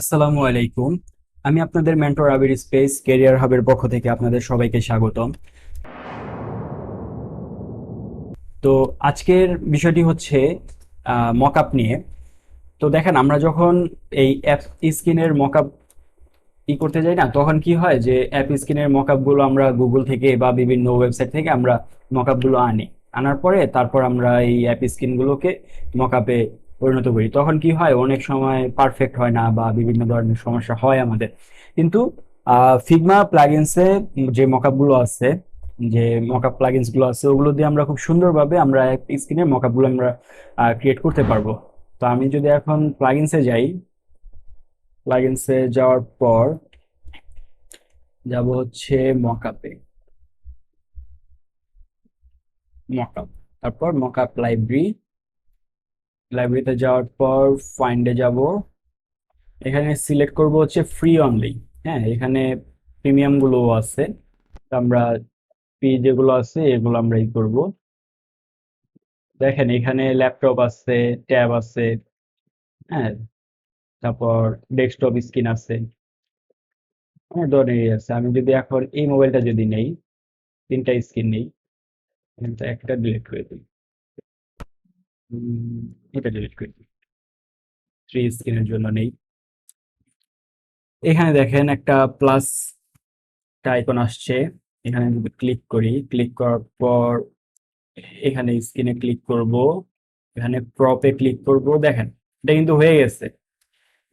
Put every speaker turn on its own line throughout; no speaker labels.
আসসালামু আলাইকুম। আমি আপনাদের মেন্টর আবির স্পেস ক্যারিয়ার হাবের পক্ষ থেকে আপনাদের সবাইকে স্বাগতম। তো আজকের বিষয়টি হচ্ছে মকআপ নিয়ে। তো দেখেন, আমরা যখন এই অ্যাপ স্ক্রিনের মকআপ করতে যাই না, তখন কি হয় যে অ্যাপ স্ক্রিনের মকআপ গুলো আমরা গুগল থেকে বা বিভিন্ন ওয়েবসাইট থেকে আমরা মকআপ গুলো আনি। আনার পরে তারপর আমরা এই অ্যাপ স্ক্রিন গুলোকে মকআপে পরিণত করি। তখন কি হয়, অনেক সময় পারফেক্ট হয় না বা বিভিন্ন ধরনের সমস্যা হয় আমাদের। কিন্তু ফিগমা প্লাগইনসে যে মকআপ গুলো আছে, যে মকআপ প্লাগইনস গুলো আছে, ওগুলো দিয়ে আমরা খুব সুন্দরভাবে আমরা অ্যাপ স্ক্রিনের মকআপ গুলো আমরা ক্রিয়েট করতে পারবো। তো আমি যদি এখন প্লাগইনসে যাই, প্লাগইনসে যাওয়ার পর যাব হচ্ছে মকআপে, মকআপ, তারপর মকআপ লাইব্রেরিতে যাওয়ার পর ফাইন্ডে যাব। এখানে সিলেক্ট করব হচ্ছে ফ্রি অনলি। হ্যাঁ, এখানে প্রিমিয়াম গুলো আছে, তো আমরা ফ্রি যেগুলো আছে এগুলো আমরা করব। দেখেন, এখানে ল্যাপটপ আছে, ট্যাব আছে, হ্যাঁ, তারপর ডেস্কটপ স্ক্রিন আছে, অনেক ধরনেরই আছে। আমি যদি এখন এই মোবাইলটা যদি নেই, তিনটা স্ক্রিন নেই, কিন্তু একটা ডিলিট করে দিই। এটা ডিলিট করে দিই, থ্রি স্ক্রিনের জন্য নেই। এখানে দেখেন একটা প্লাস আইকন আসছে। এখানে যদি ক্লিক করি, ক্লিক করার পর এখানে স্ক্রিনে ক্লিক করব, এখানে ক্রপে ক্লিক করব। দেখেন, এটা কিন্তু হয়ে গেছে।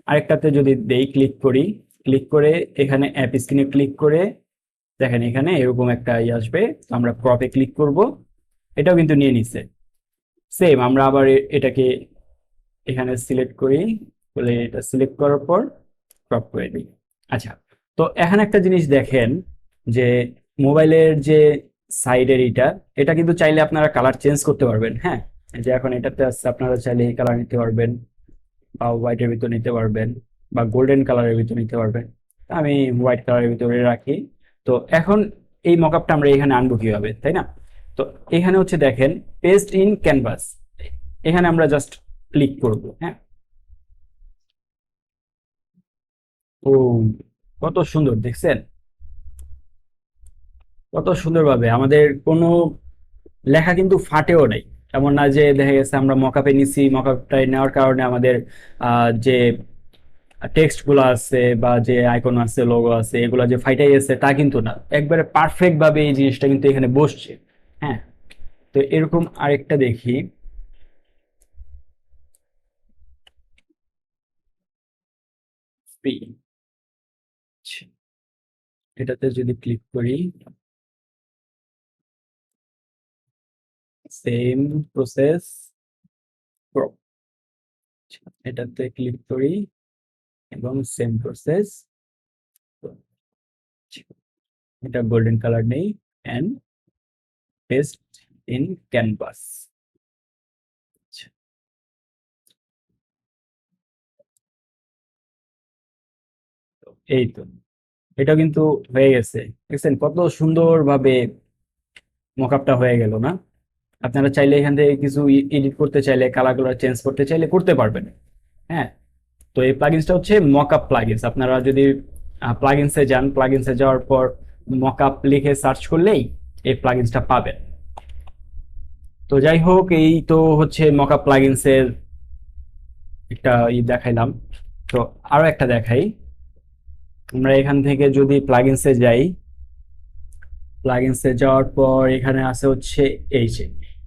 আরেকটাতে যদি দেই, ক্লিক করি, ক্লিক করে এখানে অ্যাপ স্ক্রিনে ক্লিক করে দেখেন এখানে এরকম একটা আসবে। তো আমরা ক্রপে ক্লিক করব, এটাও কিন্তু নিয়ে নিছে। সেম আমরা আবার এটাকে এখানে সিলেক্ট করি, বলে এটা সিলেক্ট করার পর ক্রপ করে দিই। আচ্ছা, তো এখানে একটা জিনিস দেখেন যে মোবাইলের যে সাইডের এটা কিন্তু চাইলে আপনারা কালার চেঞ্জ করতে পারবেন। হ্যাঁ, এই যে এখন এটাতে আসছে, আপনারা চাইলে এই কালার নিতে পারবেন বা হোয়াইটের ভিতর নিতে পারবেন বা গোল্ডেন কালারের ভিতর নিতে পারবেন। তা আমি হোয়াইট কালারের ভিতরে রাখি। তো এখন এই মকআপটা আমরা এখানে আনবো কিভাবে, তাই না? তো এখানে হচ্ছে দেখেন, পেস্ট ইন ক্যানভাস, এখানে আমরা জাস্ট ক্লিক করব। হ্যাঁ, ও, কত সুন্দর দেখছেন, কত সুন্দরভাবে আমাদের কোনো লেখা কিন্তু ফাটেও নাই। এমন না যে দেখা গেছে আমরা মকআপে নিছি, মকআপটাই নেওয়ার কারণে আমাদের যে টেক্সট গুলো আছে বা যে আইকন আছে, লোগো আছে, এগুলো যে ফাইটাই গেছে তা কিন্তু না। একবারে পারফেক্ট ভাবে এই জিনিসটা কিন্তু এখানে বসছে। হ্যাঁ, তো এরকম আরেকটা দেখি। Speed, এটাতে যদি ক্লিক করি, সেম প্রসেস, এটাতে ক্লিক করি এবং সেম প্রসেস, এটা গোল্ডেন কালার নেই, এন্ড পেস্ট ইন ক্যানভাস। এই তো, এটা কিন্তু হয়ে গেছে। দেখছেন কত সুন্দরভাবে মকআপটা হয়ে গেল না? আপনারা চাইলে এখান থেকে কিছু এডিট করতে চাইলে, কালার কালার চেঞ্জ করতে চাইলে করতে পারবেন। হ্যাঁ, তো এই প্লাগইনসটা হচ্ছে মকআপ প্লাগইনস। আপনারা যদি প্লাগইনসে যান, প্লাগইনসে যাওয়ার পর মকআপ লিখে সার্চ করলেই এই প্লাগইনসটা পাবেন। তো যাই হোক, এই তো হচ্ছে মকআপ প্লাগইনসের একটা দেখাইলাম। তো আরো একটা দেখাই। আমরা এখান থেকে যদি প্লাগইনসে যাই, প্লাগইনসে যাওয়ার পর এখানে আছে হচ্ছে এই যে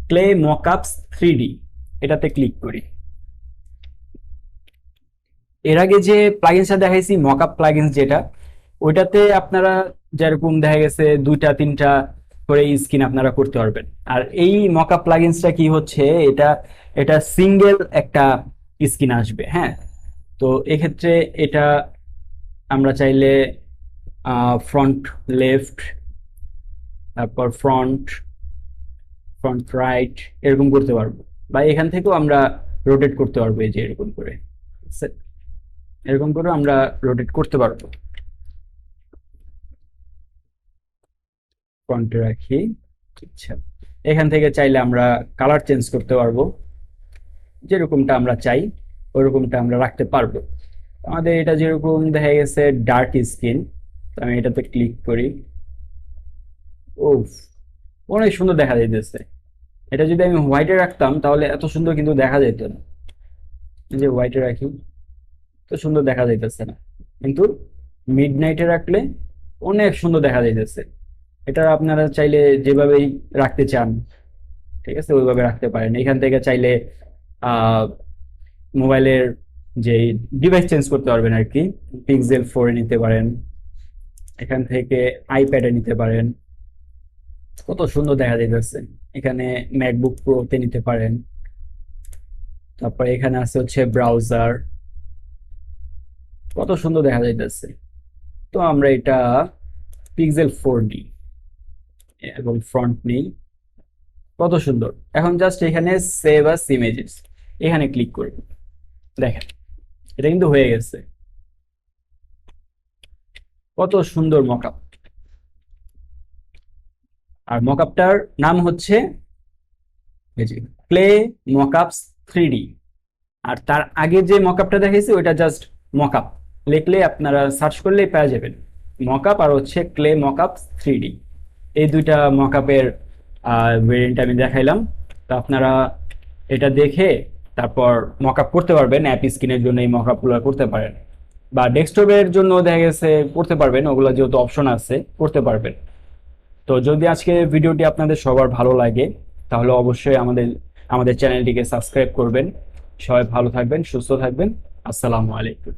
ক্লে মকআপস 3D, এটাতে ক্লিক করি। এর আগে যে প্লাগইনসটা দেখাইছি, মকআপ প্লাগইনস যেটা, ওইটাতে আপনারা যেরকম দেখা গেছে দুইটা তিনটা করে স্ক্রিন আপনারা করতে পারবেন। আর এই মকআপ প্লাগইনসটা কি হচ্ছে, এটা এটা সিঙ্গেল একটা স্ক্রিন আসবে। হ্যাঁ, তো এক্ষেত্রে এটা আমরা চাইলে ফ্রন্ট লেফট, তারপর ফ্রন্ট ফ্রন্ট রাইট এরকম করতে পারবো, বা এখান থেকেও আমরা রোটেট করতে পারবো। এই যে এরকম করে, এরকম করে আমরা রোটেট করতে পারবো। ফ্রন্টে রাখি। আচ্ছা, এখান থেকে চাইলে আমরা কালার চেঞ্জ করতে পারবো, যেরকমটা আমরা চাই ওরকমটা আমরা রাখতে পারবো। আমাদের এটা যেরকম দেখা গেছে ডার্ক স্কিন, আমি এটাতে ক্লিক করি। ও, অনেক সুন্দর দেখা যাইতেছে। এটা যদি আমি হোয়াইটে রাখতাম তাহলে এত সুন্দর কিন্তু দেখা যেত না। এই যে হোয়াইটে রাখি, তো সুন্দর দেখা যাইতেছে না, কিন্তু মিড নাইটে রাখলে অনেক সুন্দর দেখা যাইতেছে। এটা আপনারা চাইলে যেভাবেই রাখতে চান, ঠিক আছে, ওইভাবে রাখতে পারেন। এখান থেকে চাইলে আহ মোবাইলের যে ডিভাইস চেঞ্জ করতে পারবেন আর কি। পিক্সেল 4 নিতে পারেন, এখান থেকে আইপ্যাডে নিতে পারেন, কত সুন্দর দেখা যাইতেছে। এখানে ম্যাকবুক প্রোতে নিতে পারেন। তারপরে এখানে আছে হচ্ছে ব্রাউজার, কত সুন্দর দেখা যাইতেছে। তো আমরা এটা পিক্সেল 4 নিই এবং ফ্রন্ট নিই, কত সুন্দর। এখন জাস্ট এখানে সেভ আস ইমেজেস, এখানে ক্লিক করি। দেখেন, এটা কিন্তু হয়ে গেছে। কত সুন্দর মকআপ। আর মকআপটার নাম হচ্ছে প্লে মকআপস 3D। আর তার আগে যে মকআপটা দেখেছি ওইটা জাস্ট মকআপ, লিখলে আপনারা সার্চ করলেই পেয়ে যাবেন। মকআপ আর হচ্ছে ক্লে মকআপস 3D, এই দুইটা মকআপের ভেরিয়েন্ট আমি দেখাইলাম। তো আপনারা এটা দেখে তারপর মকআপ করতে পারবেন। অ্যাপ স্ক্রিনের জন্য এই মকআপগুলো করতে পারেন, বা ডেস্কটপের জন্য দেখা গেছে করতে পারবেন, ওগুলো যেহেতু অপশন আছে করতে পারবেন। তো যদি আজকে ভিডিওটি আপনাদের সবার ভালো লাগে তাহলে অবশ্যই আমাদের আমাদের চ্যানেলটিকে সাবস্ক্রাইব করবেন। সবাই ভালো থাকবেন, সুস্থ থাকবেন। আসসালামু আলাইকুম।